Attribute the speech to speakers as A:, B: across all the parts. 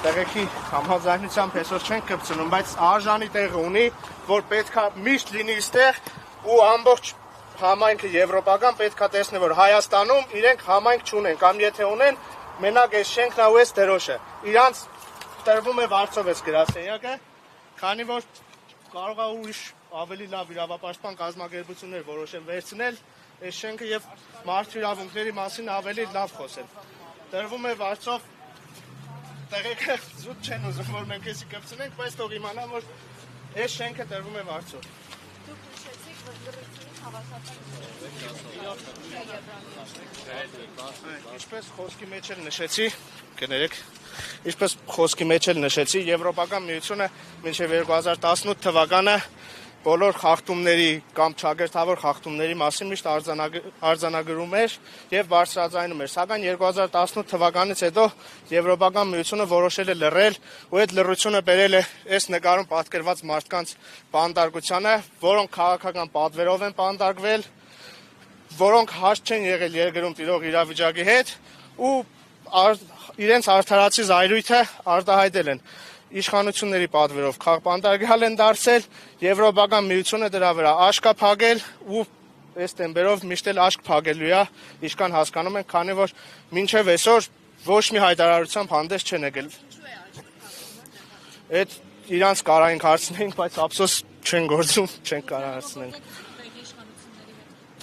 A: Տեղեքի համաձայնությամբ այսօր չենք կպցնում, բայց արժանի տեղ ունի, որ պետք է միշտ լինի այստեղ ու ամբողջ համայնքը եվրոպական պետք է տեսնի, որ Հայաստանում իրենք համայնք չունեն, կամ եթե ունեն, մենակ այս շենքն ու այս դրոշը։ Իրանց տրվում է վարձով այս գրասենյակը, քանի որ կարող է ուրիշ ավելի լավ իրավապաշտպան կազմակերպություններ որոշեն վերցնել այս շենքը եւ մարդու իրավունքների մասին ավելի լավ խոսել։ Տրվում է վարձով, տեղեքը զուտ չեն ուզում, որ մենք էսի կպցնենք, բայց թող իմանան, որ այս շենքը տրվում է վարձով։
B: Դուք նշեցիք, որ լրացումից հավասարական
A: Ինչպես խոսքի մեջ էլ նշեցի, կներեք, ինչպես խոսքի մեջ էլ նշեցի, Եվրոպական միությունը մինչև 2018 թվականը բոլոր խախտումների կամ չակերտավոր խախտումների մասին միշտ արձանագրում էր եւ բարձրաձայնում էր, սակայն 2018 թվականից հետո Եվրոպական միությունը որոշել է լռել ու այդ լռությունը բերել է այս նկարում պատկերված մարդկանց բանտարկությանը, որոնք քաղաքական պատվերով են բանտարկվել, որոնք հաշտ չեն եղել երկրում տիրող իրավիճակի հետ ու իրենց արդարացի զայրույթը արտահայտել են իշխանությունների պատվերով քաղբանտարկյալ են դարձել, Եվրոպական միությունը դրա վրա աշկ է փակել ու այս տեմպերով միշտ էլ աշկ փակելու է, ինչքան հասկանում ենք, քանի որ մինչև այսօր ոչ մի հայտարարությամբ հանդես չեն եկել։ Այդ իրանց կարայինք հարցնենք, բայց ափսոս չեն գործում, չեն կարող հարցնենք։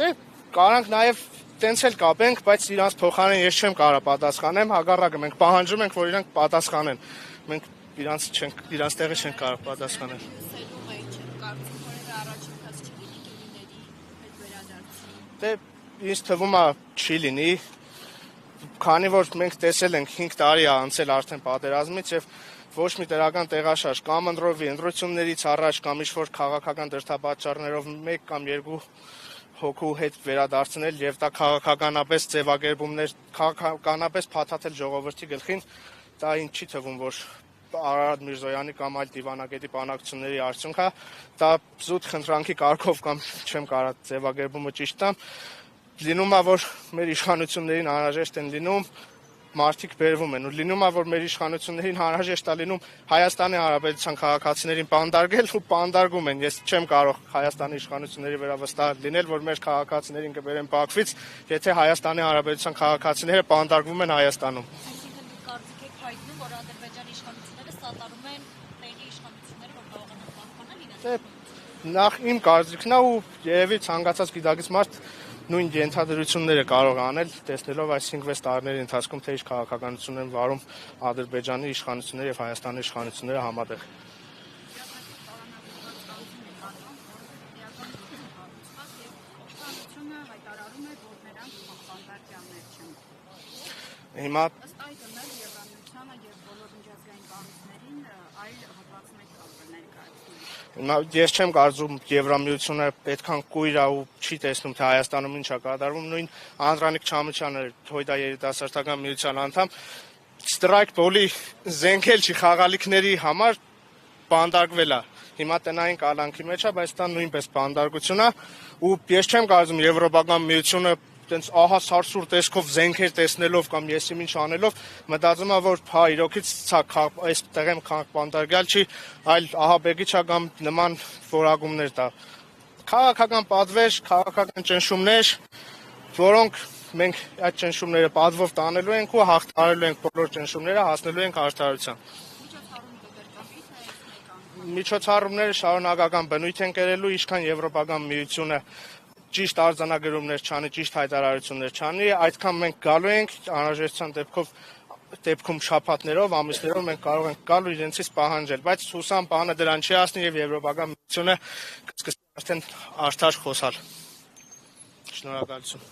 A: Դե կարանք նաև տենց էլ կապենք, բայց իրանց փոխարեն ես չեմ կարող պատասխանեմ, հակառակը մենք պահանջում ենք, որ իրանք պատասխանեն։ Մենք իրանց տեղը չեն կարող պատասխանել։ Դե ինձ թվում է չի լինի, քանի որ մենք տեսել ենք 5 տարի է անցել արդեն պատերազմից եւ ոչ մի տեղական տեղաշարժ կամ ընտրովի ընտրություններից առաջ կամ ինչ-որ քաղաքական դրդապատճառներով 1 կամ 2 հոգու հետ վերադարձնել եւ դա քաղաքականապես ձևակերպումներ, քաղաքականապես փաթաթել ժողովրդի գլխին, դա ինձ չի թվում, որ Արարատ Միրզոյանի կամ այլ դիվանագետի բանակցությունների արդյունք է, դա զուտ խնդրանքի կարգով կամ չեմ կարող ձևակերպումը ճիշտ տամ, լինում է, որ մեր իշխանություններին անհրաժեշտ են լինում, մարդիկ բերվում են ու լինում է, որ մեր իշխանություններին անհրաժեշտ է լինում Հայաստանի Հանրապետության քաղաքացիներին բանտարկել ու բանտարկում են։ Ես չեմ կարող Հայաստանի իշխանությունների վրա վստահ լինել, որ մեր քաղաքացիներին կբերեն Բաքվից, եթե Հայաստանի Հանրապետության քաղաքացիները բանտարկվում են Հայաստանում։ Նախ իմ կարծիքն է ու երևի ցանկացած գիտակից մարդ նույն ենթադրությունները կարող է անել, տեսնելով այս 5-6 տարիների ընթացքում թե ինչ քաղաքականություն են վարում Ադրբեջանի իշխանությունները եւ Հայաստանի իշխանությունները համատեղ։ Հիմա ես չեմ կարծում Եվրամիությունը պետքան կույր է ու չի տեսնում, թե Հայաստանում ինչ է կատարվում, նույն Անդրանիկ Չամչյանը Հույդա երիտասարդական միության անդամ ստրայք բոլի զենքել չի խաղալիքների համար բանտարկվել է։ Հիմա տնային կալանքի մեջ է, բայց դա նույնպես բանտարկություն է ու ես չեմ կարծում Եվրոպական միությունը տենց ահա սարսուր տեսքով զենքեր տեսնելով կամ եսի ինչ անելով մտածում է, որ հա իրոքից այս տեղեմ բանտարկյալ չի, այլ ահաբեկիչ է կամ նման որակումներ տա։ Քաղաքական պատվեր, քաղաքական ճնշումներ, որոնք մենք այդ ճնշումները պատվով տանելու ենք ու հաղթահարելու ենք բոլոր ճնշումները, հասնելու ենք արդարության։ Միջոցառումները շարունակական բնույթ են կերելու, ինչքան Եվրոպական միությունը ճիշտ արձանագրումներ չանի, ճիշտ հայտարարություններ չանի, այդքան մենք գալու ենք անհրաժեշտության դեպքում շաբաթներով, ամիսներով մենք կարող ենք գալ ու իրենցից պահանջել, բայց հուսամ բանը դրան չի հասնի եւ Եվրոպական միությունը կսկսի արդեն արդար խոսալ։ Շնորհակալություն։